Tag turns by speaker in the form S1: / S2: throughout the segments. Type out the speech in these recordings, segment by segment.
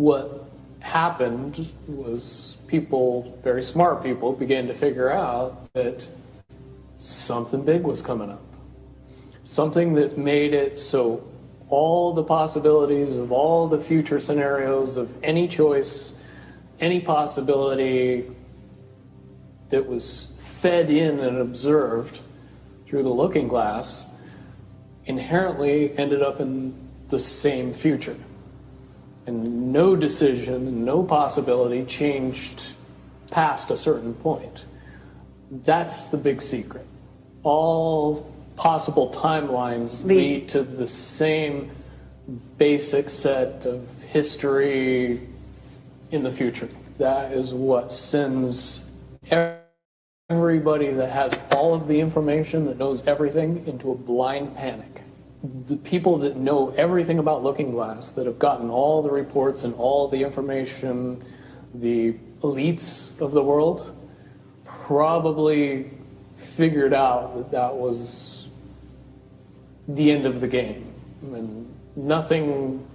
S1: what happened was people, very smart people, began to figure out that something big was coming up. Something that made it so all the possibilities of all the future scenarios of any choice, any possibility that was fed in and observed through the looking glass inherently ended up in the same future. And no decision, no possibility changed past a certain point. That's the big secret. All possible timelines lead to the same basic set of history in the future. That is what sends everybody that has all of the information, that knows everything, into a blind panic. The people that know everything about Looking Glass, that have gotten all the reports and all the information, the elites of the world, probably figured out that that was the end of the game. And nothing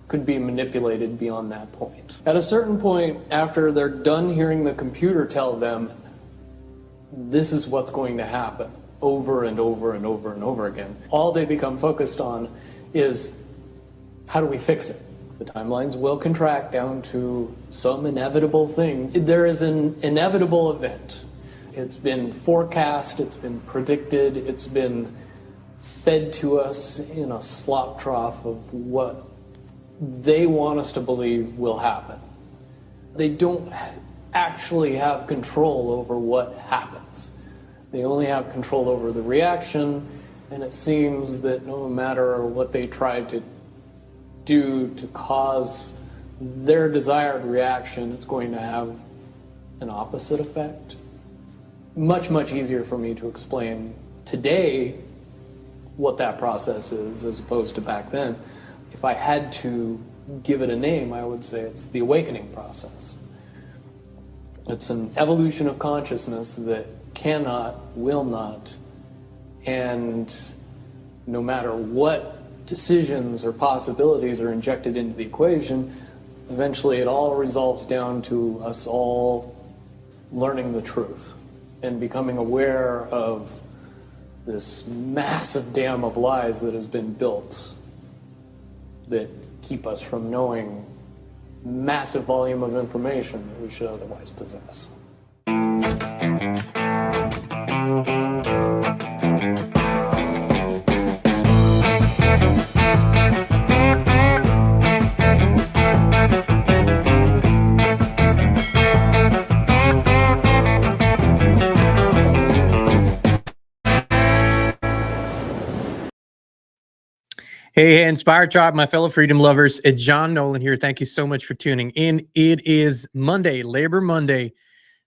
S1: could be manipulated beyond that point. At a certain point, after they're done hearing the computer tell them, this is what's going to happen, over and over and over and over again, all they become focused on is, how do we fix it? The timelines will contract down to some inevitable thing. There is an inevitable event. It's been forecast, it's been predicted, it's been fed to us in a slop trough of what they want us to believe will happen. They don't actually have control over what happens. They only have control over the reaction, and it seems that no matter what they try to do to cause their desired reaction, it's going to have an opposite effect. Much, much easier for me to explain today what that process is as opposed to back then. If I had to give it a name, I would say it's the awakening process. It's an evolution of consciousness that cannot, will not, and no matter what decisions or possibilities are injected into the equation, eventually it all resolves down to us all learning the truth and becoming aware of this massive dam of lies that has been built that keep us from knowing massive volume of information that we should otherwise possess.
S2: Hey, Inspired Tribe, my fellow freedom lovers. It's John Nolan here. Thank you so much for tuning in. It is Monday, Labor Monday,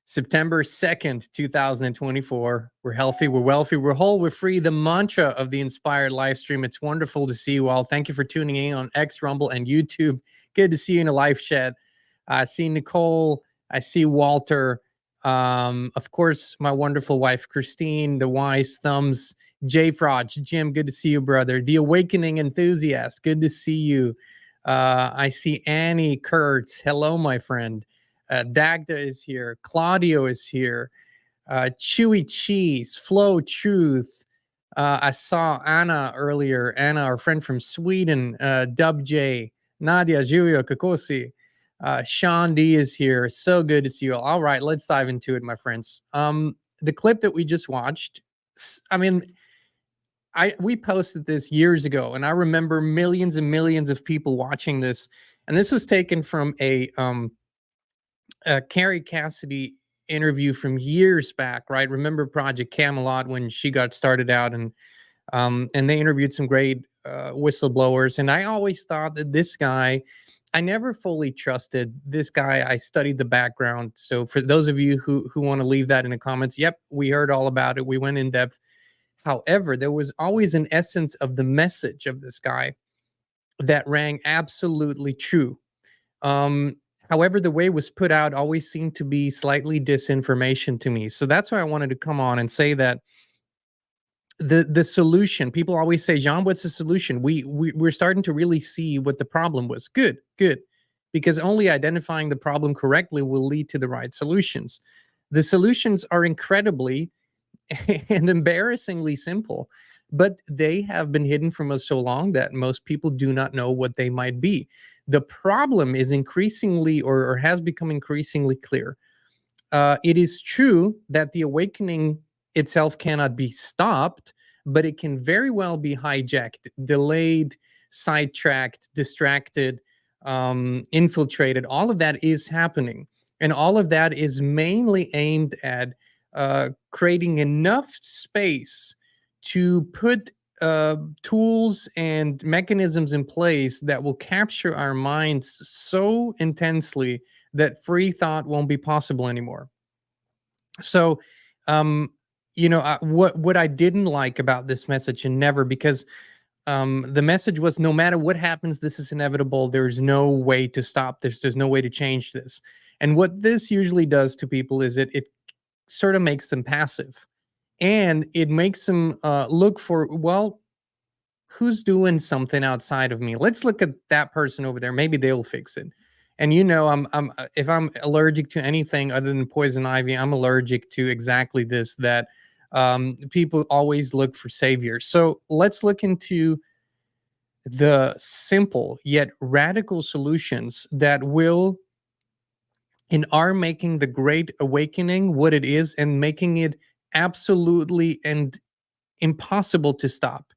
S2: September 2nd, 2024. We're healthy, we're wealthy, we're whole, we're free. The mantra of the Inspired live stream. It's wonderful to see you all. Thank you for tuning in on X, Rumble, and YouTube. Good to see you in a live chat. I see Nicole. I see Walter. Of course, my wonderful wife, Christine, the wise thumbs. Jay Frodge, Jim, good to see you, brother. The Awakening Enthusiast, good to see you. I see Annie Kurtz. Hello, my friend. Dagda is here. Claudio is here. Chewy Cheese, Flow Truth. I saw Anna earlier. Anna, our friend from Sweden. Dub J, Nadia, Julio, Kakosi. Sean D is here. So good to see you all. All right, let's dive into it, my friends. The clip that we just watched, I mean, we posted this years ago, and I remember millions and millions of people watching this. And this was taken from a Carrie Cassidy interview from years back, right? Remember Project Camelot when she got started out, and they interviewed some great whistleblowers. And I always thought that this guy, I never fully trusted this guy. I studied the background. So for those of you who want to leave that in the comments, yep, we heard all about it. We went in depth. However, there was always an essence of the message of this guy that rang absolutely true. However, the way it was put out always seemed to be slightly disinformation to me. So that's why I wanted to come on and say that the solution, people always say, Jean, what's the solution? We're starting to really see what the problem was. Good. because only identifying the problem correctly will lead to the right solutions. The solutions are incredibly and embarrassingly simple, but they have been hidden from us so long that most people do not know what they might be. The problem is increasingly, or has become increasingly clear. It is true that the awakening itself cannot be stopped, but it can very well be hijacked, delayed, sidetracked, distracted, infiltrated. All of that is happening. And all of that is mainly aimed at creating enough space to put tools and mechanisms in place that will capture our minds so intensely that free thought won't be possible anymore. So, what I didn't like about this message, and never, because the message was, no matter what happens, this is inevitable. There's no way to stop this. There's no way to change this. And what this usually does to people is it sort of makes them passive, and it makes them look for, well, who's doing something outside of me? Let's look at that person over there. Maybe they'll fix it. And I'm if I'm allergic to anything other than poison ivy, I'm allergic to exactly this, that people always look for saviors. So let's look into the simple yet radical solutions that will and are making the Great Awakening what it is, and making it absolutely and impossible to stop.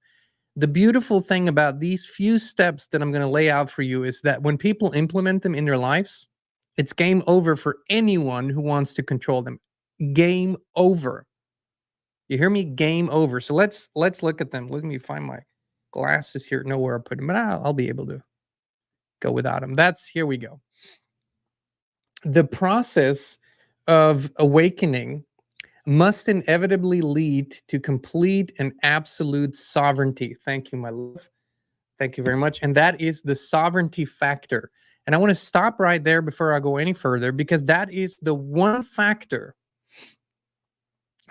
S2: The beautiful thing about these few steps that I'm going to lay out for you is that when people implement them in their lives, it's game over for anyone who wants to control them. Game over. You hear me? Game over. So let's look at them. Let me find my glasses here. Know where I put them, but I'll be able to go without them. Here we go. The process of awakening must inevitably lead to complete and absolute sovereignty. Thank you, my love. Thank you very much. And that is the sovereignty factor. And I want to stop right there before I go any further, because that is the one factor.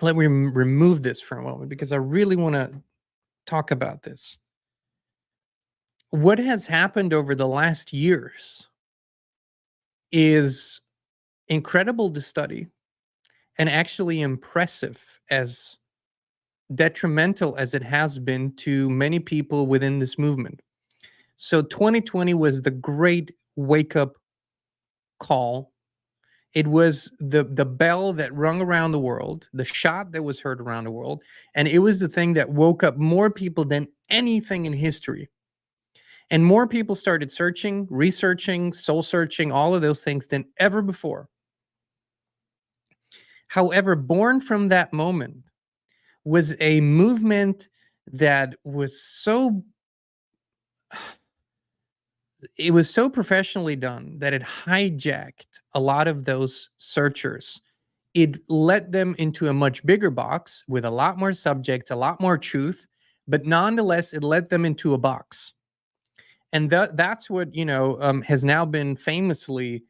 S2: Let me remove this for a moment, because I really want to talk about this. What has happened over the last years is incredible to study, and actually impressive, as detrimental as it has been to many people within this movement. So 2020 was the great wake-up call. It was the bell that rung around the world, the shot that was heard around the world, and it was the thing that woke up more people than anything in history. And more people started searching, researching, soul searching, all of those things than ever before. However, born from that moment was a movement that was so professionally done that it hijacked a lot of those searchers. It let them into a much bigger box with a lot more subjects, a lot more truth, but nonetheless, it let them into a box. And that's what, has now been famously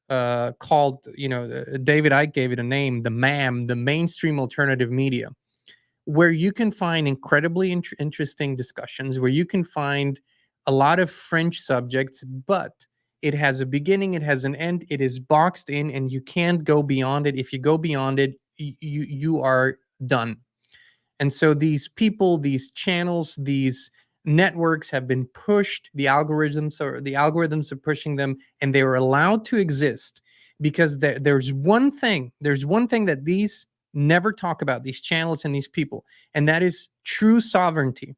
S2: called, David Icke gave it a name, the MAM, the mainstream alternative media, where you can find incredibly interesting discussions, where you can find a lot of French subjects, but it has a beginning, it has an end, it is boxed in, and you can't go beyond it. If you go beyond it, you are done. And so these people, these channels, these networks have been pushed. The algorithms are pushing them, and they are allowed to exist because there's one thing that these never talk about, these channels and these people, and that is true sovereignty.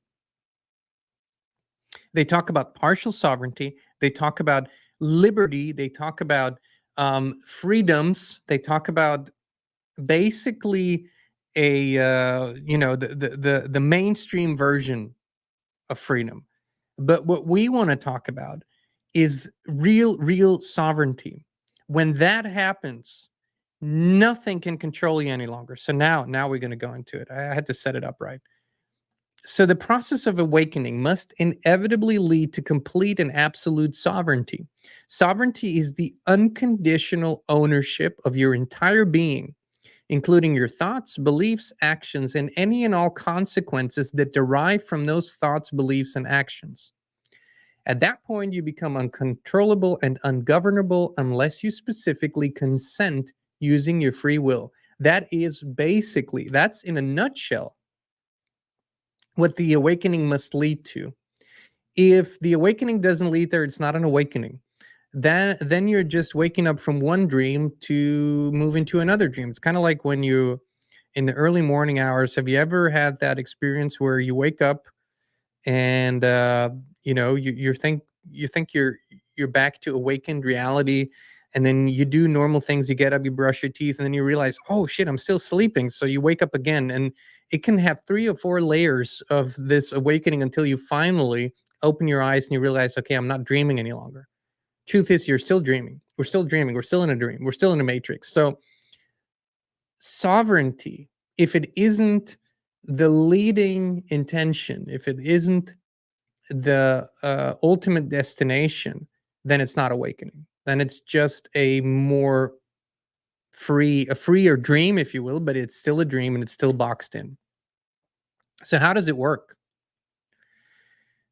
S2: They talk about partial sovereignty. They talk about liberty. They talk about freedoms. They talk about basically the mainstream version of freedom. But what we want to talk about is real sovereignty. When that happens, nothing can control you any longer. So now we're going to go into it. I had to set it up right. So the process of awakening must inevitably lead to complete and absolute sovereignty. Sovereignty is the unconditional ownership of your entire being, including your thoughts, beliefs, actions, and any and all consequences that derive from those thoughts, beliefs, and actions. At that point, you become uncontrollable and ungovernable unless you specifically consent using your free will. That is basically, that's in a nutshell what the awakening must lead to. If the awakening doesn't lead there, it's not an awakening. Then you're just waking up from one dream to move into another dream. It's kind of like when you, in the early morning hours, have you ever had that experience where you wake up and you think you're back to awakened reality, and then you do normal things, you get up, you brush your teeth, and then you realize, oh shit, I'm still sleeping. So you wake up again, and it can have 3 or 4 layers of this awakening until you finally open your eyes and you realize, okay, I'm not dreaming any longer. Truth is, you're still dreaming. We're still dreaming. We're still in a dream. We're still in a matrix. So sovereignty, if it isn't the leading intention, if it isn't the ultimate destination, then it's not awakening. Then it's just a more freer dream, if you will, but it's still a dream and it's still boxed in. So how does it work?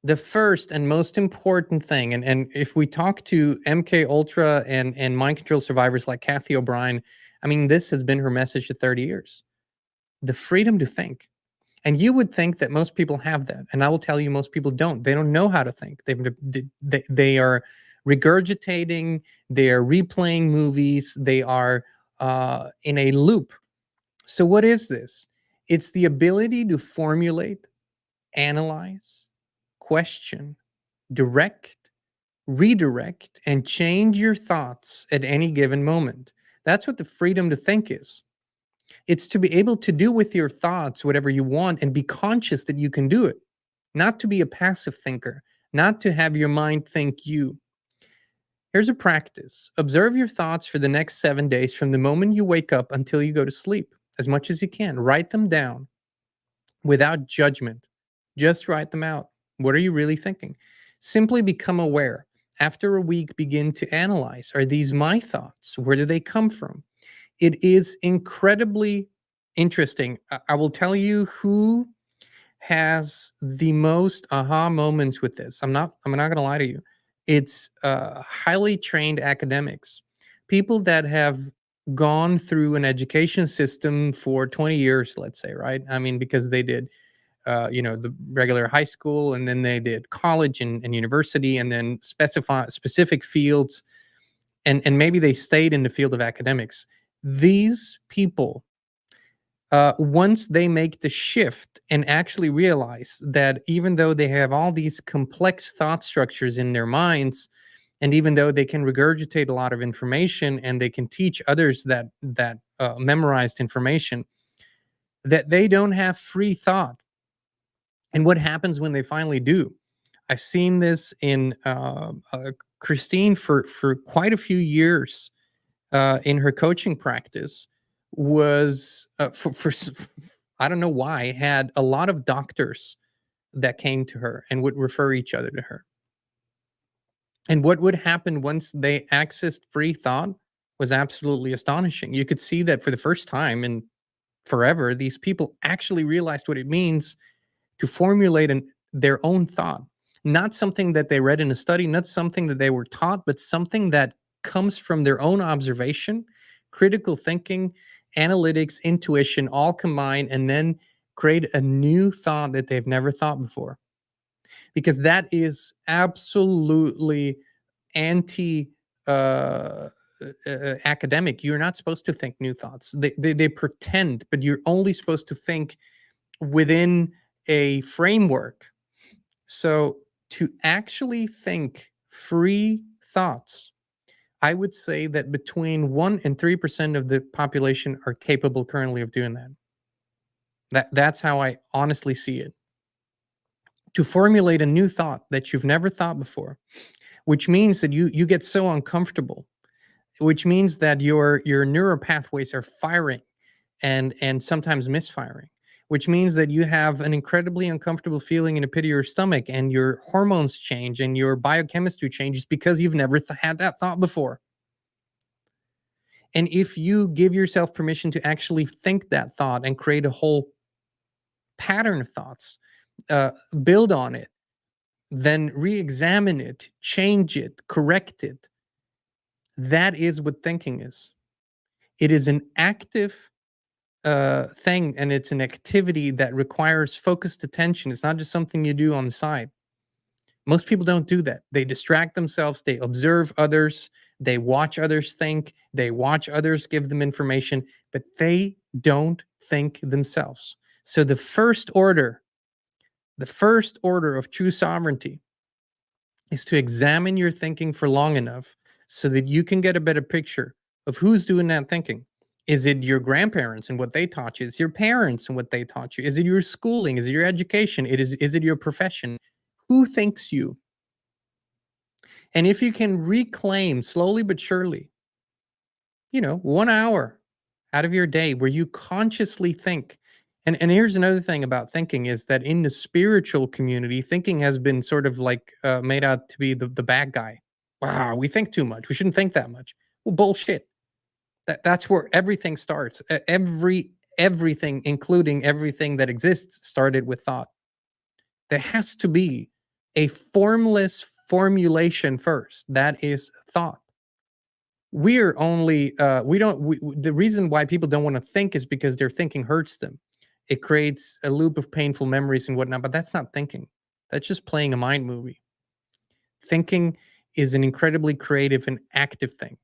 S2: The first and most important thing, and if we talk to MK Ultra and mind control survivors like Kathy O'Brien, I mean, this has been her message for 30 years. The freedom to think. And you would think that most people have that. And I will tell you, most people don't. They don't know how to think. They are regurgitating, they are replaying movies, they are in a loop. So what is this? It's the ability to formulate, analyze, question, direct, redirect, and change your thoughts at any given moment. That's what the freedom to think is. It's to be able to do with your thoughts whatever you want and be conscious that you can do it, not to be a passive thinker, not to have your mind think you. Here's a practice. Observe your thoughts for the next 7 days from the moment you wake up until you go to sleep, as much as you can. Write them down without judgment. Just write them out. What are you really thinking? Simply become aware. After a week, begin to analyze. Are these my thoughts? Where do they come from? It is incredibly interesting. I will tell you who has the most aha moments with this. I'm not going to lie to you. It's highly trained academics, people that have gone through an education system for 20 years, let's say, right? I mean, because they did the regular high school, and then they did college and university, and then specific fields, and maybe they stayed in the field of academics. These people, once they make the shift and actually realize that even though they have all these complex thought structures in their minds, and even though they can regurgitate a lot of information and they can teach others that memorized information, that they don't have free thought. And what happens when they finally do? I've seen this in Christine for quite a few years in her coaching practice. Was for I don't know why, had a lot of doctors that came to her and would refer each other to her. And what would happen once they accessed free thought was absolutely astonishing. You could see that for the first time in forever, these people actually realized what it means to formulate their own thought, not something that they read in a study, not something that they were taught, but something that comes from their own observation, critical thinking, analytics, intuition, all combined, and then create a new thought that they've never thought before. Because that is absolutely anti academic. You're not supposed to think new thoughts. They pretend, but you're only supposed to think within a framework. So to actually think free thoughts, I would say that between 1% and 3% of the population are capable currently of doing that. That's how I honestly see it. To formulate a new thought that you've never thought before, which means that you get so uncomfortable, which means that your neural pathways are firing and sometimes misfiring, which means that you have an incredibly uncomfortable feeling in the pit of your stomach, and your hormones change and your biochemistry changes because you've never had that thought before. And if you give yourself permission to actually think that thought and create a whole pattern of thoughts, build on it, then re-examine it, change it, correct it. That is what thinking is. It is an active thing, and it's an activity that requires focused attention. It's not just something you do on the side. Most people don't do that. They distract themselves, they observe others, they watch others think, they watch others give them information, but they don't think themselves. So the first order of true sovereignty is to examine your thinking for long enough so that you can get a better picture of who's doing that thinking. Is it your grandparents and what they taught you? Is it your parents and what they taught you? Is it your schooling? Is it your education? Is it your profession? Who thinks you? And if you can reclaim slowly but surely, 1 hour out of your day where you consciously think. And here's another thing about thinking is that in the spiritual community, thinking has been sort of like made out to be the bad guy. Wow, we think too much. We shouldn't think that much. Well, bullshit. That's where everything starts. Everything, including everything that exists, started with thought. There has to be a formless formulation first. That is thought. We're only the reason why people don't want to think is because their thinking hurts them. It creates a loop of painful memories and whatnot, but that's not thinking. That's just playing a mind movie. Thinking is an incredibly creative and active thing.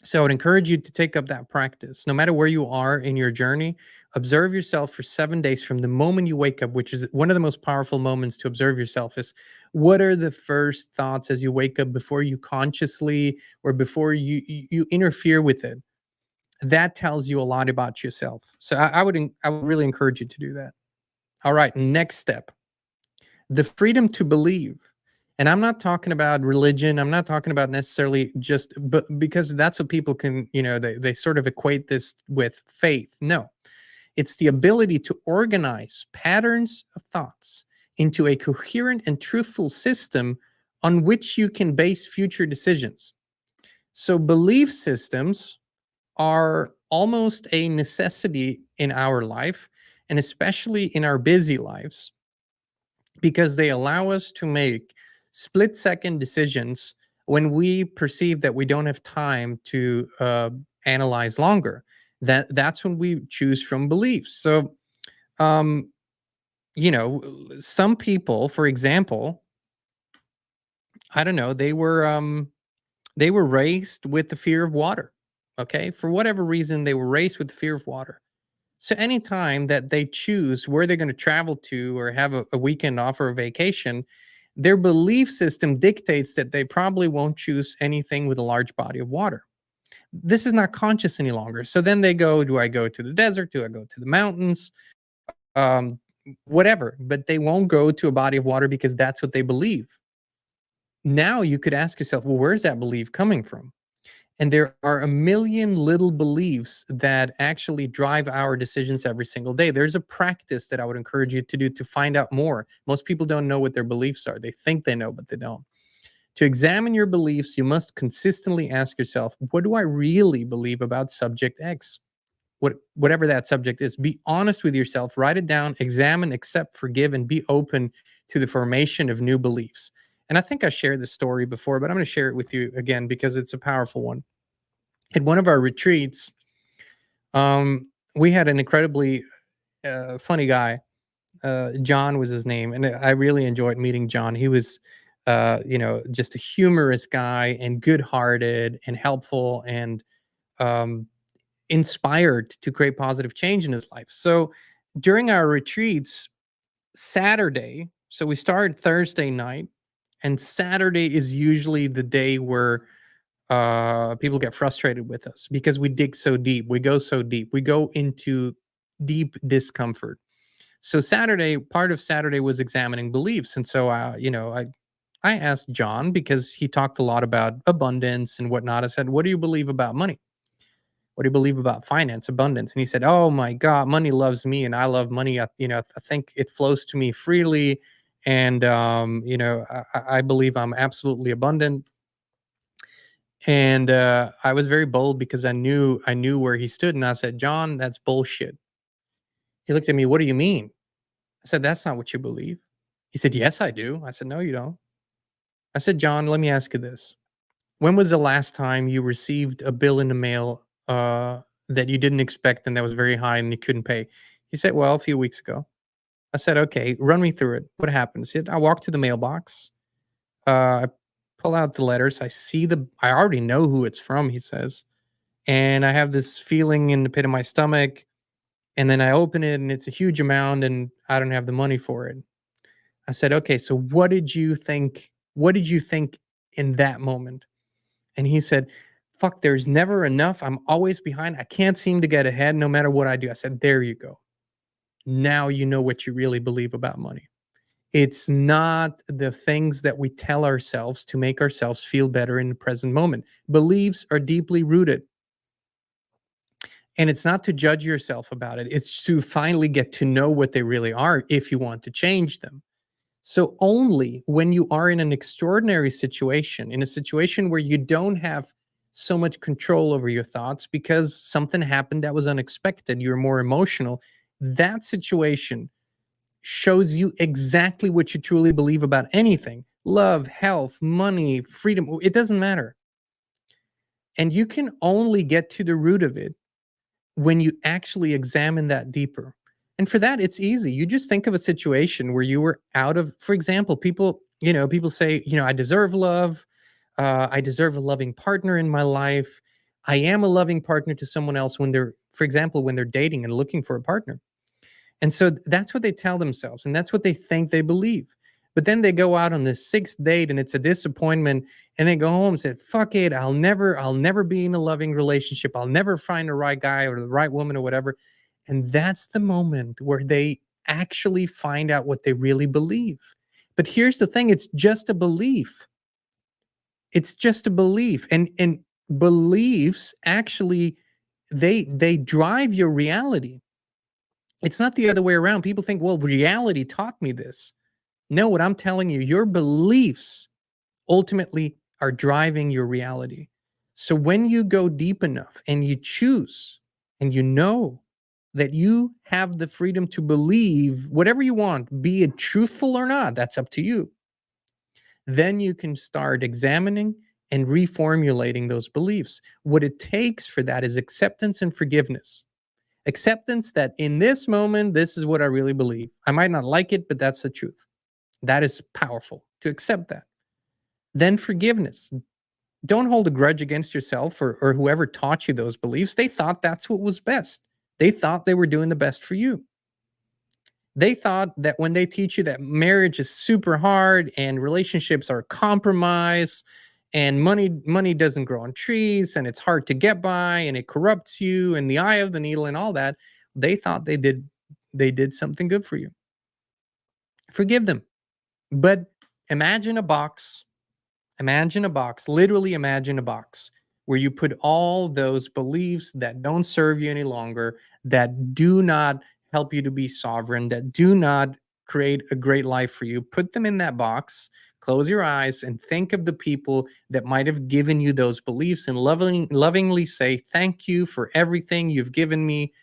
S2: So I would encourage you to take up that practice. No matter where you are in your journey, observe yourself for 7 days from the moment you wake up, which is one of the most powerful moments to observe yourself is what are the first thoughts as you wake up before you consciously or before you interfere with it. That tells you a lot about yourself. So I would really encourage you to do that. All right, next step. The freedom to believe. And I'm not talking about religion. I'm not talking about necessarily just, but because that's what people can, they sort of equate this with faith. No, it's the ability to organize patterns of thoughts into a coherent and truthful system on which you can base future decisions. So belief systems are almost a necessity in our life, and especially in our busy lives, because they allow us to make split-second decisions when we perceive that we don't have time to analyze longer. That's when we choose from beliefs. So, some people, for example, I don't know, they were raised with the fear of water. Okay, for whatever reason, they were raised with the fear of water. So anytime that they choose where they're going to travel to or have a weekend off or a vacation, their belief system dictates that they probably won't choose anything with a large body of water. This is not conscious any longer. So then they go, do I go to the desert? Do I go to the mountains? Whatever. But they won't go to a body of water because that's what they believe. Now you could ask yourself, well, where's that belief coming from? And there are a million little beliefs that actually drive our decisions every single day. There's a practice that I would encourage you to do to find out more. Most people don't know what their beliefs are. They think they know, but they don't. To examine your beliefs, you must consistently ask yourself, what do I really believe about subject X? Whatever that subject is, be honest with yourself, write it down, examine, accept, forgive, and be open to the formation of new beliefs. And I think I shared this story before, but I'm going to share it with you again because it's a powerful one. At one of our retreats, we had an incredibly funny guy. John was his name, and I really enjoyed meeting John. He was, just a humorous guy and good-hearted and helpful and inspired to create positive change in his life. So during our retreats, Saturday, so we started Thursday night, and Saturday is usually the day where people get frustrated with us because we dig so deep. We go so deep. We go into deep discomfort. So part of Saturday was examining beliefs. And so, I asked John because he talked a lot about abundance and whatnot. I said, what do you believe about money? What do you believe about finance, abundance? And he said, oh my God, money loves me and I love money. I think it flows to me freely. And, I believe I'm absolutely abundant. And I was very bold because I knew where he stood. And I said, John, that's bullshit. He looked at me, what do you mean? I said, that's not what you believe. He said, yes, I do. I said, no, you don't. I said, John, let me ask you this. When was the last time you received a bill in the mail that you didn't expect and that was very high and you couldn't pay? He said, well, a few weeks ago. I said, okay, run me through it. What happened? He said, I walked to the mailbox. I pull out the letters. I already know who it's from, he says. And I have this feeling in the pit of my stomach. And then I open it and it's a huge amount and I don't have the money for it. I said, okay, so what did you think? What did you think in that moment? And he said, fuck, there's never enough. I'm always behind. I can't seem to get ahead no matter what I do. I said, there you go. Now you know what you really believe about money. It's not the things that we tell ourselves to make ourselves feel better in the present moment. Beliefs are deeply rooted. And it's not to judge yourself about it. It's to finally get to know what they really are if you want to change them. So only when you are in an extraordinary situation, in a situation where you don't have so much control over your thoughts because something happened that was unexpected, you're more emotional, that situation shows you exactly what you truly believe about anything. Love, health, money, freedom, it doesn't matter. And you can only get to the root of it when you actually examine that deeper. And for that, it's easy. You just think of a situation where you were out of, for example, people say, I deserve love. I deserve a loving partner in my life. I am a loving partner to someone else when for example, when they're dating and looking for a partner. And so that's what they tell themselves, and that's what they think they believe. But then they go out on the sixth date and it's a disappointment, and they go home and say, fuck it, I'll never be in a loving relationship. I'll never find the right guy or the right woman or whatever. And that's the moment where they actually find out what they really believe. But here's the thing, it's just a belief. It's just a belief. And beliefs actually they drive your reality. It's not the other way around. People think, well, reality taught me this. No, what I'm telling you, your beliefs ultimately are driving your reality. So when you go deep enough and you choose and you know that you have the freedom to believe whatever you want, be it truthful or not, that's up to you. Then you can start examining and reformulating those beliefs. What it takes for that is acceptance and forgiveness. Acceptance that in this moment, this is what I really believe. I might not like it, but that's the truth. That is powerful to accept that. Then forgiveness. Don't hold a grudge against yourself or whoever taught you those beliefs. They thought that's what was best. They thought they were doing the best for you. They thought that when they teach you that marriage is super hard and relationships are compromise and money doesn't grow on trees and it's hard to get by and it corrupts you and the eye of the needle and all that, they thought they did something good for you. Forgive them. But imagine a box, literally imagine a box where you put all those beliefs that don't serve you any longer, that do not help you to be sovereign, that do not create a great life for you. Put them in that box, close your eyes, and think of the people that might have given you those beliefs and lovingly say, thank you for everything you've given me.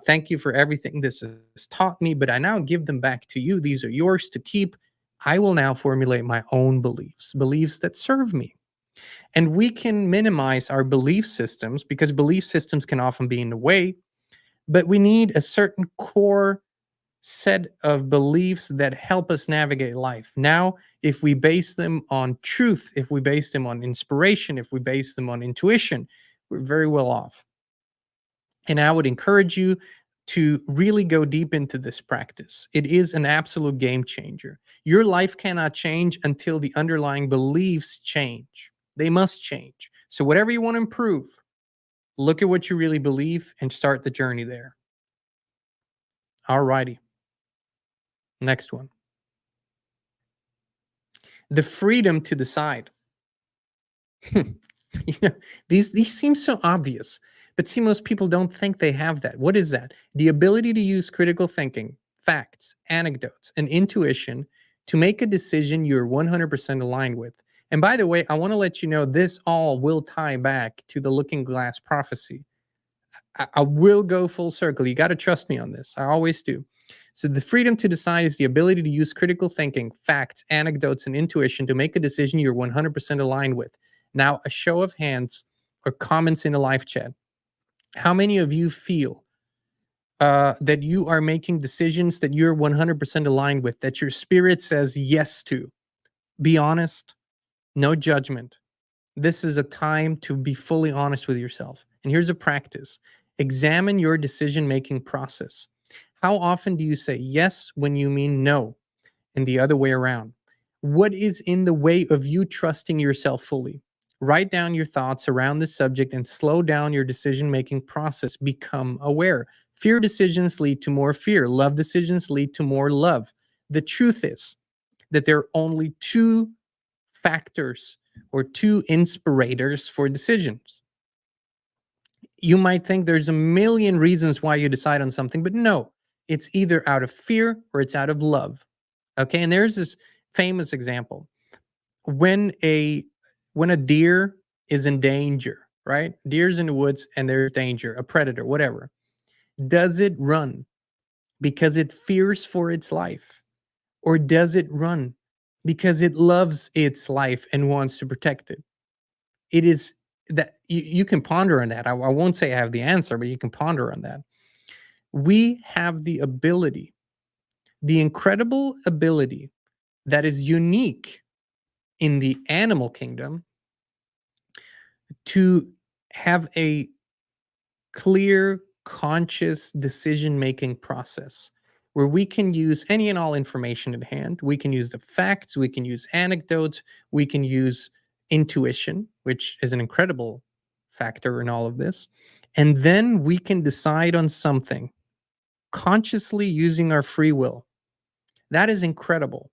S2: Thank you for everything this has taught me, but I now give them back to you. These are yours to keep. I will now formulate my own beliefs that serve me. And we can minimize our belief systems because belief systems can often be in the way, but we need a certain core set of beliefs that help us navigate life. Now, if we base them on truth, if we base them on inspiration, if we base them on intuition, we're very well off. And I would encourage you to really go deep into this practice. It is an absolute game changer. Your life cannot change until the underlying beliefs change. They must change. So whatever you want to improve, look at what you really believe and start the journey there. All righty. Next one. The freedom to decide. These seem so obvious, but see, most people don't think they have that. What is that? The ability to use critical thinking, facts, anecdotes, and intuition to make a decision you're 100% aligned with. And by the way, I want to let you know this all will tie back to the looking glass prophecy. I will go full circle. You got to trust me on this. I always do. So the freedom to decide is the ability to use critical thinking, facts, anecdotes, and intuition to make a decision you're 100% aligned with. Now, a show of hands or comments in a live chat. How many of you feel that you are making decisions that you're 100% aligned with, that your spirit says yes to? Be honest, no judgment. This is a time to be fully honest with yourself. And here's a practice. Examine your decision-making process. How often do you say yes when you mean no, and the other way around? What is in the way of you trusting yourself fully? Write down your thoughts around this subject and slow down your decision-making process. Become aware. Fear decisions lead to more fear. Love decisions lead to more love. The truth is that there are only two factors or two inspirators for decisions. You might think there's a million reasons why you decide on something, but no, it's either out of fear or it's out of love. Okay, and there's this famous example. When a deer is in danger, right? Deer's in the woods and there's danger, a predator, whatever. Does it run because it fears for its life? Or does it run because it loves its life and wants to protect it? It is that you can ponder on that. I won't say I have the answer, but you can ponder on that. We have the ability, the incredible ability that is unique in the animal kingdom to have a clear, conscious decision-making process where we can use any and all information at hand. We can use the facts, we can use anecdotes, we can use intuition, which is an incredible factor in all of this. And then we can decide on something consciously using our free will. That is incredible.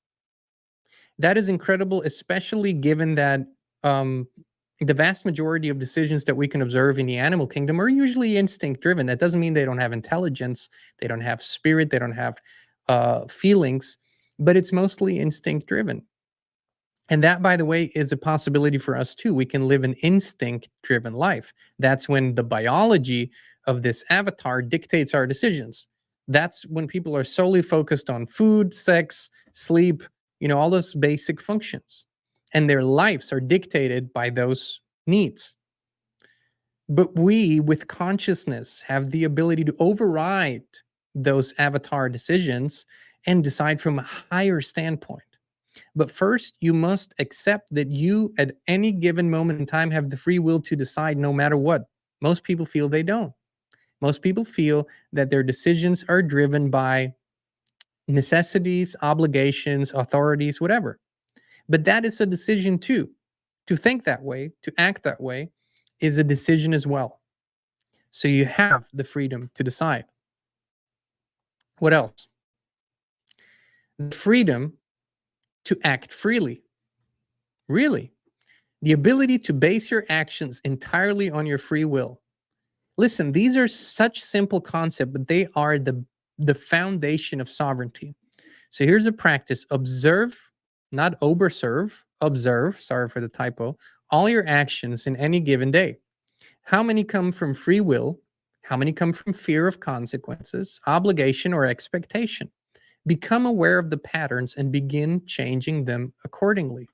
S2: That is incredible, especially given that the vast majority of decisions that we can observe in the animal kingdom are usually instinct driven. That doesn't mean they don't have intelligence, they don't have spirit, they don't have feelings, but it's mostly instinct driven. And that, by the way, is a possibility for us too. We can live an instinct driven life. That's when the biology of this avatar dictates our decisions. That's when people are solely focused on food, sex, sleep, all those basic functions. And their lives are dictated by those needs. But we, with consciousness, have the ability to override those avatar decisions and decide from a higher standpoint. But first, you must accept that you, at any given moment in time, have the free will to decide no matter what. Most people feel they don't. Most people feel that their decisions are driven by necessities, obligations, authorities, whatever. But that is a decision too. To think that way, to act that way, is a decision as well. So you have the freedom to decide. What else? The freedom to act freely. Really. The ability to base your actions entirely on your free will. Listen, these are such simple concepts, but they are the foundation of sovereignty. So here's a practice. Observe, not overserve, observe, sorry for the typo, all your actions in any given day. How many come from free will? How many come from fear of consequences, obligation, or expectation? Become aware of the patterns and begin changing them accordingly.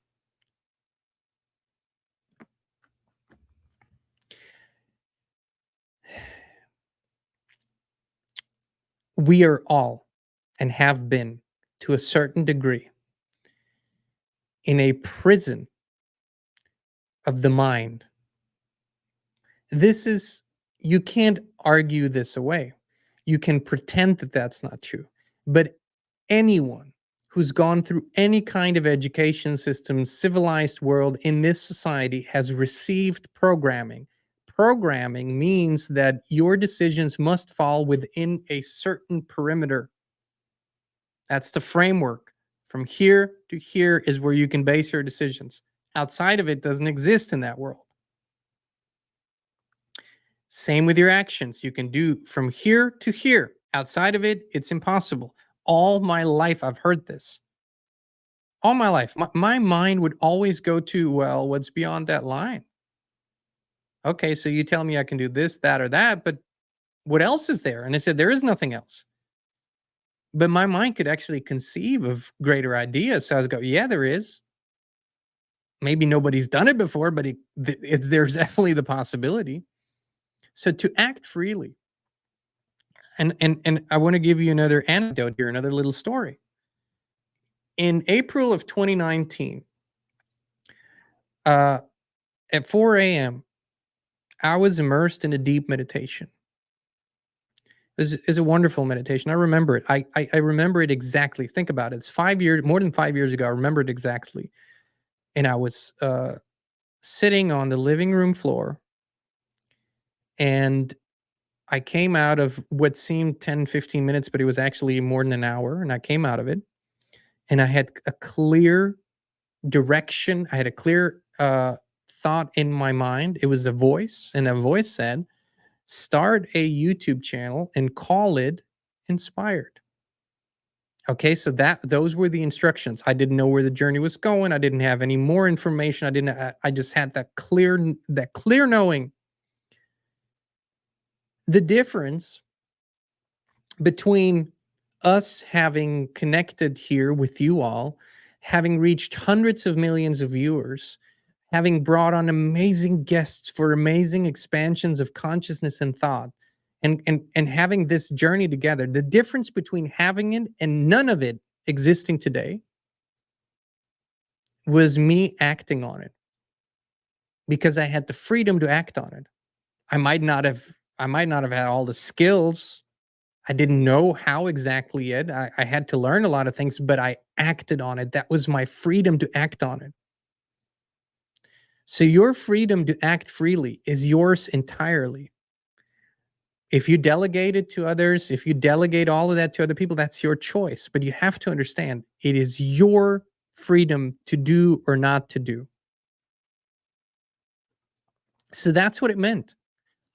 S2: We are all, and have been to a certain degree, in a prison of the mind. You can't argue this away. You can pretend that that's not true. But anyone who's gone through any kind of education system, civilized world in this society has received programming. Programming means that your decisions must fall within a certain perimeter. That's the framework. From here to here is where you can base your decisions. Outside of it doesn't exist in that world. Same with your actions. You can do from here to here. Outside of it, it's impossible. All my life, I've heard this. All my life, my mind would always go to, well, what's beyond that line? Okay, so you tell me I can do this, that, or that, but what else is there? And I said, there is nothing else. But my mind could actually conceive of greater ideas. So I was go, yeah, there is. Maybe nobody's done it before, but there's definitely the possibility. So to act freely. And I want to give you another anecdote here, another little story. In April of 2019, at 4 a.m., I was immersed in a deep meditation. It's a wonderful meditation. I remember it. I remember it exactly. Think about it. It's more than 5 years ago. I remember it exactly. And I was sitting on the living room floor, and I came out of what seemed 10, 15 minutes, but it was actually more than an hour. And I came out of it, and I had a clear direction. I had a clear thought in my mind. It was a voice, and a voice said, start a YouTube channel and call it Inspired. Okay, so those were the instructions. I didn't know where the journey was going. I didn't have any more information. I just had that clear knowing. The difference between us having connected here with you all, having reached hundreds of millions of viewers, having brought on amazing guests for amazing expansions of consciousness and thought, and having this journey together, the difference between having it and none of it existing today was me acting on it, because I had the freedom to act on it. I might not have had all the skills. I didn't know how exactly yet. I had to learn a lot of things, but I acted on it. That was my freedom to act on it. So your freedom to act freely is yours entirely. If you delegate it to others, if you delegate all of that to other people, that's your choice. But you have to understand, it is your freedom to do or not to do. So that's what it meant.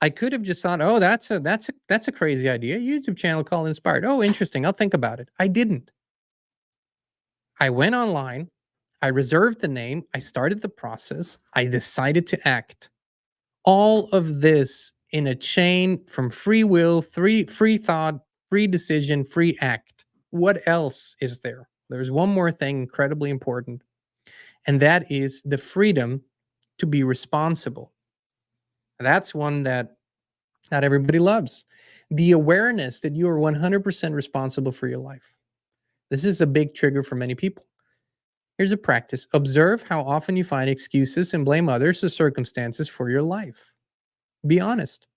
S2: I could have just thought, oh, that's a crazy idea. YouTube channel called Inspired. Oh, interesting. I'll think about it. I didn't. I went online. I reserved the name. I started the process. I decided to act. All of this in a chain from free will, free thought, free decision, free act. What else is there? There's one more thing incredibly important, and that is the freedom to be responsible. That's one that not everybody loves. The awareness that you are 100% responsible for your life. This is a big trigger for many people. Here's a practice. Observe how often you find excuses and blame others or circumstances for your life. Be honest.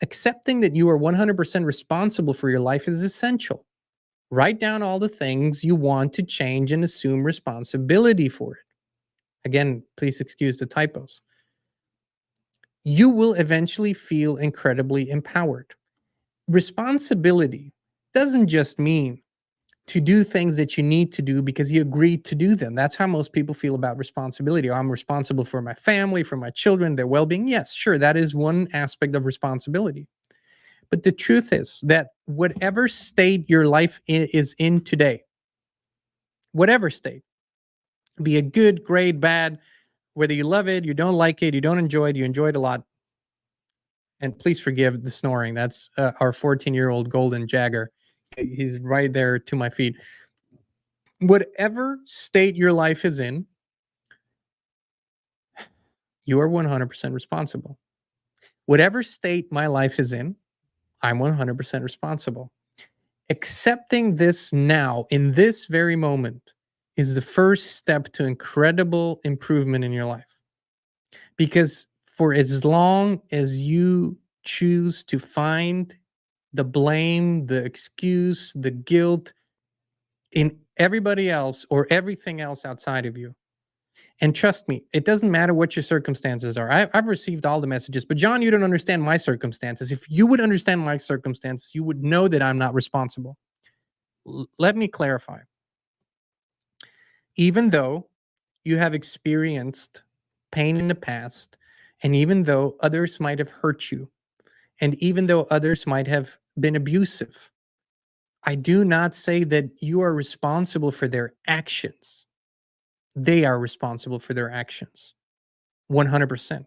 S2: Accepting that you are 100% responsible for your life is essential. Write down all the things you want to change and assume responsibility for it. Again, please excuse the typos. You will eventually feel incredibly empowered. Responsibility doesn't just mean to do things that you need to do because you agreed to do them. That's how most people feel about responsibility. I'm responsible for my family, for my children, their well-being. Yes, sure, that is one aspect of responsibility. But the truth is that whatever state your life is in today, whatever state, be it good, great, bad, whether you love it, you don't like it, you don't enjoy it, you enjoy it a lot. And please forgive the snoring. That's our 14-year-old golden jagger. He's right there to my feet. Whatever state your life is in, you are 100% responsible. Whatever state my life is in, I'm 100% responsible. Accepting this now, in this very moment, is the first step to incredible improvement in your life. Because for as long as you choose to find the blame, the excuse, the guilt in everybody else or everything else outside of you, and trust me, it doesn't matter what your circumstances are. I've received all the messages, but John, you don't understand my circumstances. If you would understand my circumstances, you would know that I'm not responsible. Let me clarify. Even though you have experienced pain in the past, and even though others might have hurt you, and even though others might have been abusive, I do not say that you are responsible for their actions. They are responsible for their actions, 100%.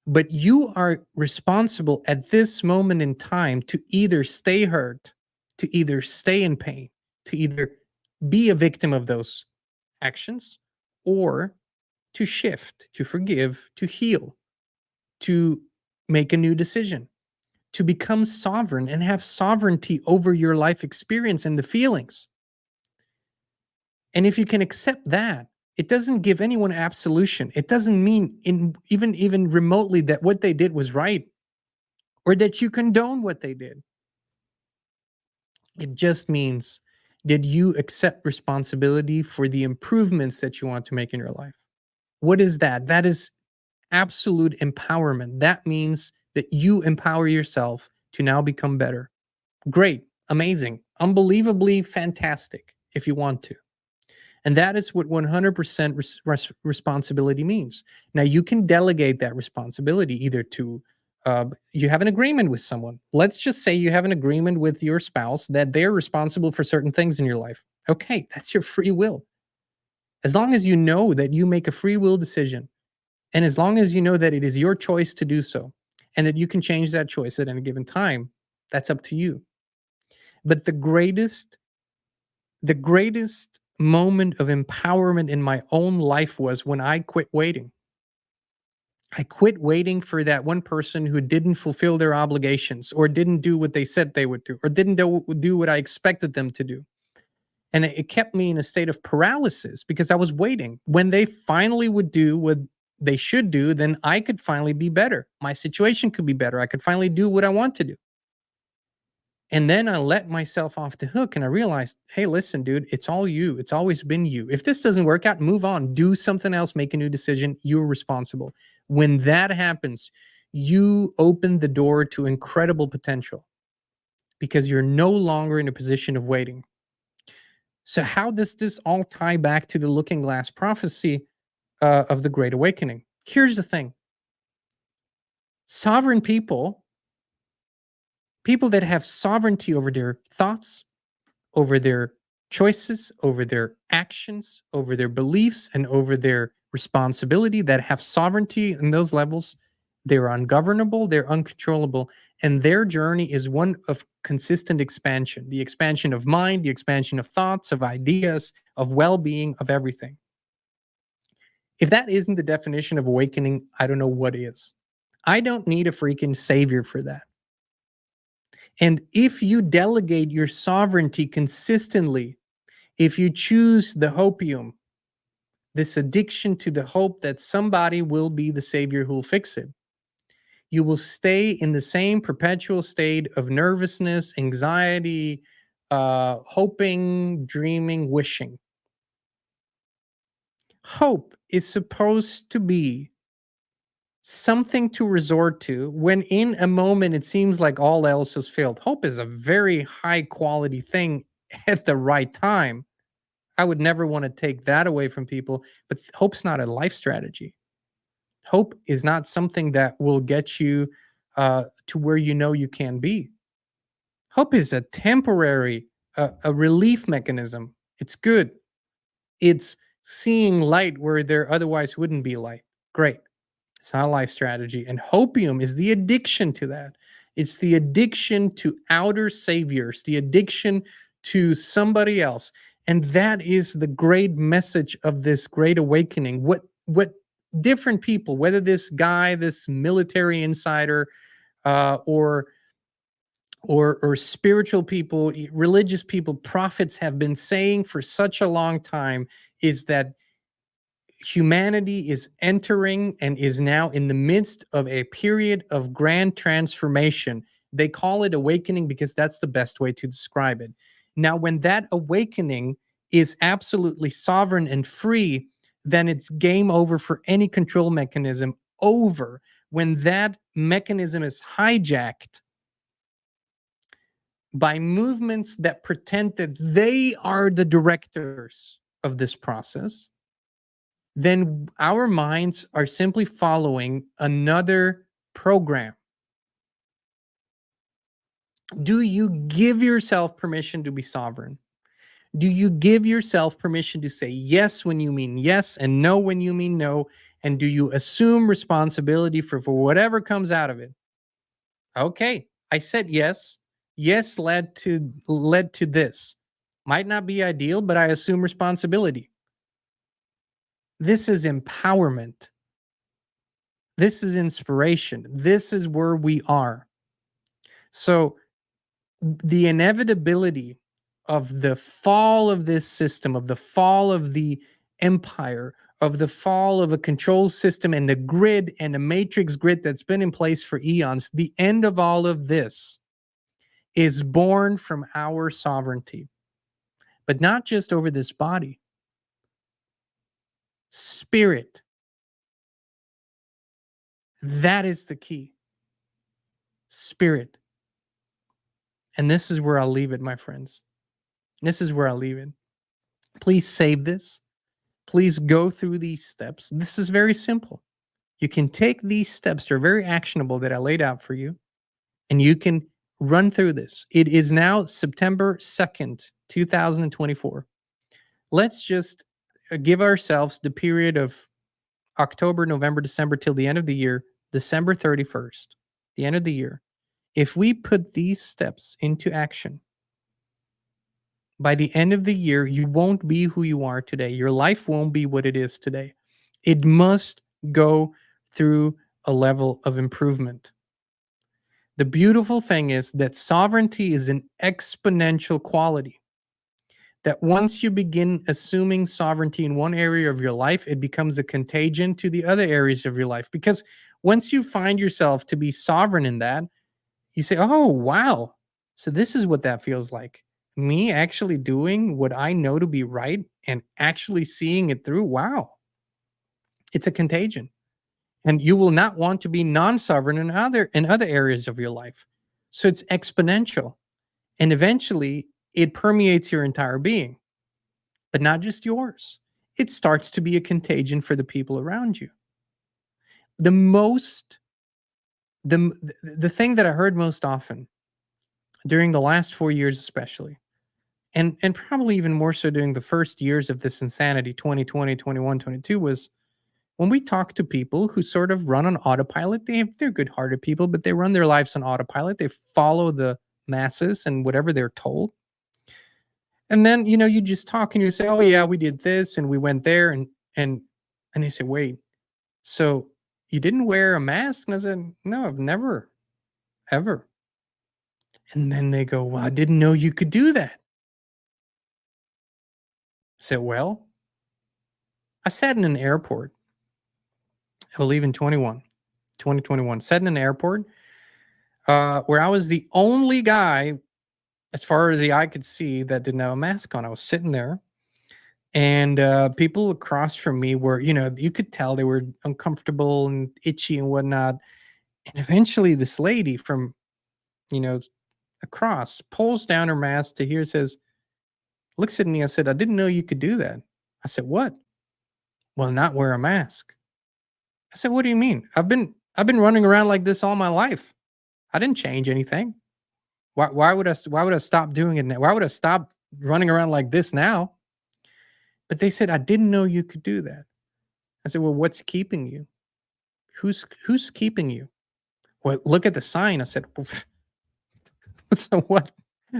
S2: But you are responsible at this moment in time to either stay hurt to either stay in pain, to either be a victim of those actions, or to shift, to forgive, to heal, to make a new decision, to become sovereign and have sovereignty over your life experience and the feelings. And if you can accept that, it doesn't give anyone absolution. It doesn't mean even remotely that what they did was right or that you condone what they did. It just means that you accept responsibility for the improvements that you want to make in your life. What is that? That is absolute empowerment. That means that you empower yourself to now become better. Great, amazing, unbelievably fantastic if you want to. And that is what 100% responsibility means. Now, you can delegate that responsibility either to, you have an agreement with someone. Let's just say you have an agreement with your spouse that they're responsible for certain things in your life. Okay, that's your free will. As long as you know that you make a free will decision, and as long as you know that it is your choice to do so, and that you can change that choice at any given time, that's up to you. But the greatest moment of empowerment in my own life was when I quit waiting. I quit waiting for that one person who didn't fulfill their obligations or didn't do what they said they would do or didn't do what I expected them to do. And it kept me in a state of paralysis because I was waiting. When they finally would do what they should do, then I could finally be better. My situation could be better. I could finally do what I want to do. And then I let myself off the hook and I realized, hey, listen, dude, it's all you. It's always been you. If this doesn't work out, move on, do something else, make a new decision. You're responsible. When that happens, you open the door to incredible potential because you're no longer in a position of waiting. So how does this all tie back to the looking glass prophecy of the Great Awakening? Here's the thing. Sovereign people that have sovereignty over their thoughts, over their choices, over their actions, over their beliefs, and over their responsibility, that have sovereignty in those levels, they're ungovernable, they're uncontrollable, and their journey is one of consistent expansion, the expansion of mind, the expansion of thoughts, of ideas, of well-being, of everything. If that isn't the definition of awakening, I don't know what is. I don't need a freaking savior for that. And if you delegate your sovereignty consistently, if you choose the hopium, this addiction to the hope that somebody will be the savior who will fix it, you will stay in the same perpetual state of nervousness, anxiety, hoping, dreaming, wishing. Hope is supposed to be something to resort to when in a moment it seems like all else has failed. Hope is a very high quality thing at the right time. I would never want to take that away from people, but hope's not a life strategy. Hope is not something that will get you to where you know you can be. Hope is a temporary, a relief mechanism. It's good. It's seeing light where there otherwise wouldn't be light. Great. It's not a life strategy. And hopium is the addiction to that. It's the addiction to outer saviors, the addiction to somebody else. And that is the great message of this great awakening. What different people, whether this guy, this military insider, or spiritual people, religious people, prophets have been saying for such a long time, is that humanity is entering and is now in the midst of a period of grand transformation. They call it awakening because that's the best way to describe it. Now, when that awakening is absolutely sovereign and free, then it's game over for any control mechanism. Over. When that mechanism is hijacked by movements that pretend that they are the directors of this process, then our minds are simply following another program. Do you give yourself permission to be sovereign? Do you give yourself permission to say yes when you mean yes and no when you mean no? And do you assume responsibility for whatever comes out of it? Okay, I said yes. Yes, led to this. Might not be ideal, but I assume responsibility. This is empowerment. This is inspiration. This is where we are. So the inevitability of the fall of this system, of the fall of the empire, of the fall of a control system and the grid and the matrix grid that's been in place for eons, the end of all of this is born from our sovereignty, but not just over this body. Spirit. That is the key. Spirit. And this is where I'll leave it, my friends. This is where I'll leave it. Please save this. Please go through these steps. This is very simple. You can take these steps, they're very actionable, that I laid out for you, and you can run through this. It is now September 2nd, 2024. Let's just give ourselves the period of October, November, December till the end of the year, December 31st, the end of the year. If we put these steps into action, by the end of the year, you won't be who you are today. Your life won't be what it is today. It must go through a level of improvement. The beautiful thing is that sovereignty is an exponential quality. That once you begin assuming sovereignty in one area of your life, it becomes a contagion to the other areas of your life. Because once you find yourself to be sovereign in that, you say, oh, wow. So this is what that feels like. Me actually doing what I know to be right and actually seeing it through. Wow. It's a contagion. And you will not want to be non-sovereign in other areas of your life. So it's exponential. And eventually it permeates your entire being, but not just yours. It starts to be a contagion for the people around you. The thing that I heard most often during the last 4 years, especially, and probably even more so during the first years of this insanity, 2020, 21, 22, was when we talk to people who sort of run on autopilot. They're good-hearted people, but they run their lives on autopilot. They follow the masses and whatever they're told. And then, you just talk and you say, oh yeah, we did this and we went there, and they say, wait, so you didn't wear a mask? And I said, no, I've never, ever. And then they go, well, I didn't know you could do that. I said, well, I sat in an airport, I believe in 2021, sat in an airport where I was the only guy, as far as the eye could see, that didn't have a mask on. I was sitting there, and people across from me were, you could tell they were uncomfortable and itchy and whatnot. And eventually this lady from, across pulls down her mask to here, says, looks at me. I said, I didn't know you could do that. I said, what? Well, not wear a mask. I said, what do you mean? I've been running around like this all my life. I didn't change anything. Why would I stop doing it now? Why would I stop running around like this now? But they said, I didn't know you could do that. I said, well, what's keeping you? Who's keeping you? Well, look at the sign. I said, so what?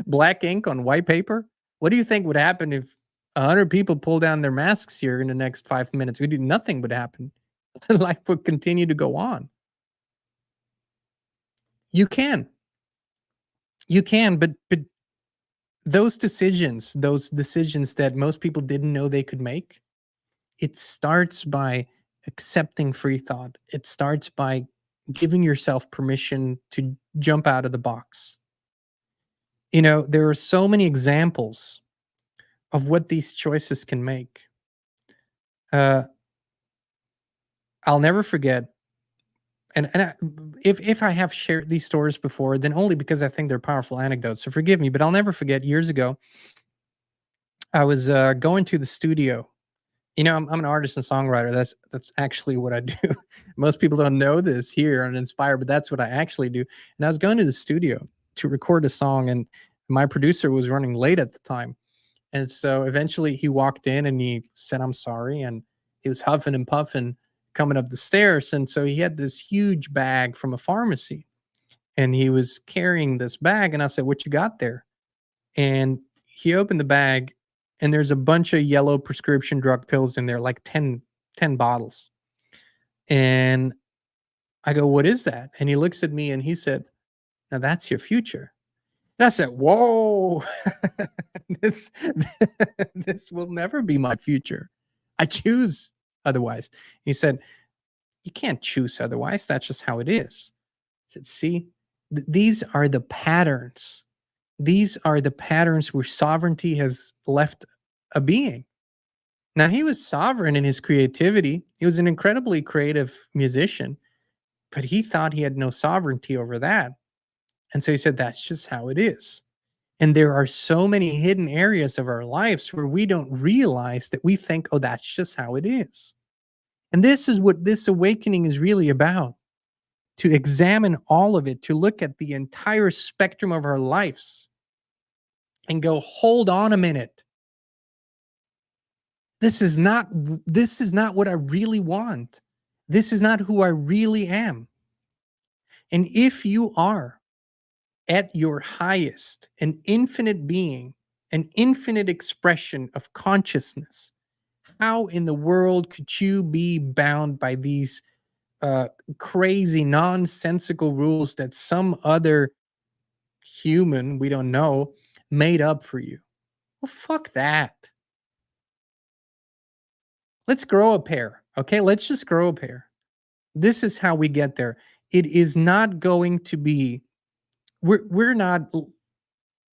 S2: Black ink on white paper? What do you think would happen if 100 people pull down their masks here in the next 5 minutes? Nothing would happen. Life would continue to go on. You can, but those decisions that most people didn't know they could make, it starts by accepting free thought. It starts by giving yourself permission to jump out of the box. There are so many examples of what these choices can make. I'll never forget, if I have shared these stories before, then only because I think they're powerful anecdotes. So forgive me, but I'll never forget, years ago, I was going to the studio. I'm an artist and songwriter. That's actually what I do. Most people don't know this here on Inspire, but that's what I actually do. And I was going to the studio to record a song, and my producer was running late at the time. And so eventually he walked in and he said, I'm sorry. And he was huffing and puffing coming up the stairs. And so he had this huge bag from a pharmacy. and he was carrying this bag, and I said, "What you got there?" And he opened the bag, and there's a bunch of yellow prescription drug pills in there, like 10 bottles. And I go, "What is that?" And he looks at me and he said, "Now that's your future." And I said, "Whoa, this, this will never be my future. I choose otherwise." He said, "You can't choose otherwise. That's just how it is." I said, "See, these are the patterns. These are the patterns where sovereignty has left a being." Now, he was sovereign in his creativity. He was an incredibly creative musician, but he thought he had no sovereignty over that. And so he said, "That's just how it is." And there are so many hidden areas of our lives where we don't realize that we think, "Oh, that's just how it is." And this is what this awakening is really about, to examine all of it, to look at the entire spectrum of our lives and go, "Hold on a minute. This is not what I really want. This is not who I really am." And if you are at your highest, an infinite being, an infinite expression of consciousness, how in the world could you be bound by these crazy, nonsensical rules that some other human, we don't know, made up for you? Well, fuck that. Let's grow a pair, okay? Let's just grow a pair. This is how we get there. It is not going to be, we're not,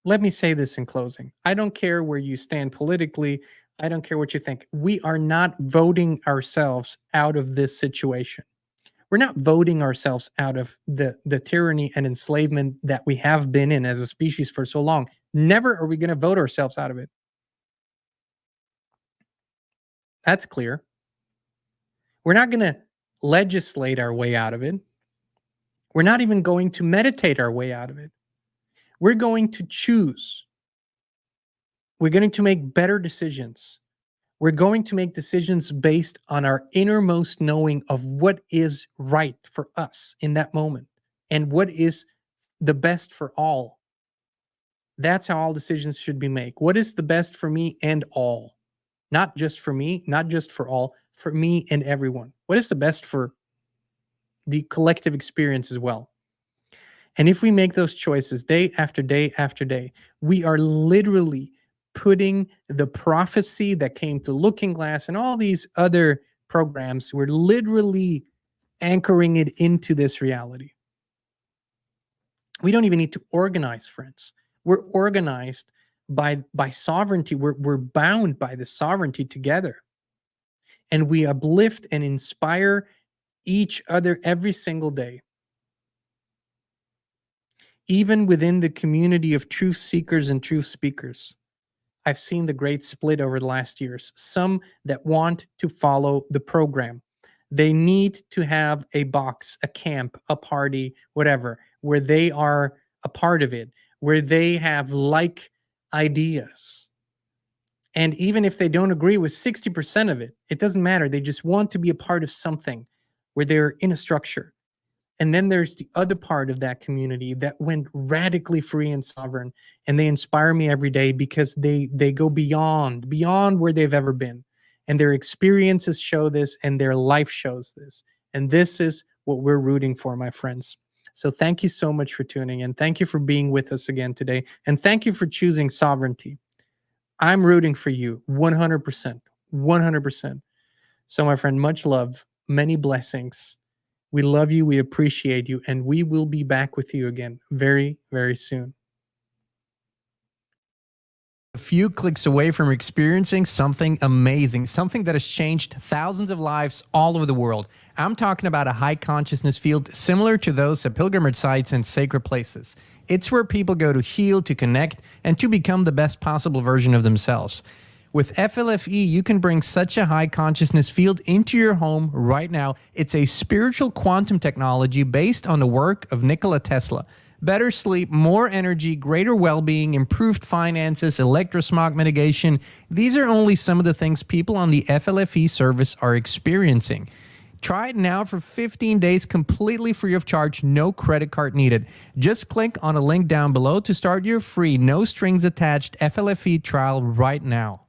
S2: let me say this in closing. I don't care where you stand politically. I don't care what you think. We are not voting ourselves out of this situation. We're not voting ourselves out of the tyranny and enslavement that we have been in as a species for so long. Never are we going to vote ourselves out of it. That's clear. We're not going to legislate our way out of it. We're not even going to meditate our way out of it. We're going to choose. We're going to make better decisions. We're going to make decisions based on our innermost knowing of what is right for us in that moment and what is the best for all. That's how all decisions should be made. What is the best for me and all? Not just for me, not just for all, for me and everyone. What is the best for the collective experience as well? And if we make those choices day after day after day, we are literally putting the prophecy that came to Looking Glass and all these other programs, we're literally anchoring it into this reality. We don't even need to organize, friends. We're organized by sovereignty. We're bound by the sovereignty together. And we uplift and inspire each other every single day. Even within the community of truth seekers and truth speakers, I've seen the great split over the last years. Some that want to follow the program. They need to have a box, a camp, a party, whatever, where they are a part of it, where they have like ideas. And even if they don't agree with 60% of it, it doesn't matter. They just want to be a part of something where they're in a structure. And then there's the other part of that community that went radically free and sovereign. And they inspire me every day because they go beyond where they've ever been. And their experiences show this and their life shows this. And this is what we're rooting for, my friends. So thank you so much for tuning in. Thank you for being with us again today. And thank you for choosing sovereignty. I'm rooting for you 100%. 100%. So, my friend, much love, many blessings. We love you. We appreciate you. And we will be back with you again very, very soon. A few clicks away from experiencing something amazing, something that has changed thousands of lives all over the world. I'm talking about a high consciousness field similar to those at pilgrimage sites and sacred places. It's where people go to heal, to connect, and to become the best possible version of themselves. With FLFE, you can bring such a high consciousness field into your home right now. It's a spiritual quantum technology based on the work of Nikola Tesla. Better sleep, more energy, greater well-being, improved finances, electrosmog mitigation. These are only some of the things people on the FLFE service are experiencing. Try it now for 15 days completely free of charge, no credit card needed. Just click on a link down below to start your free, no strings attached FLFE trial right now.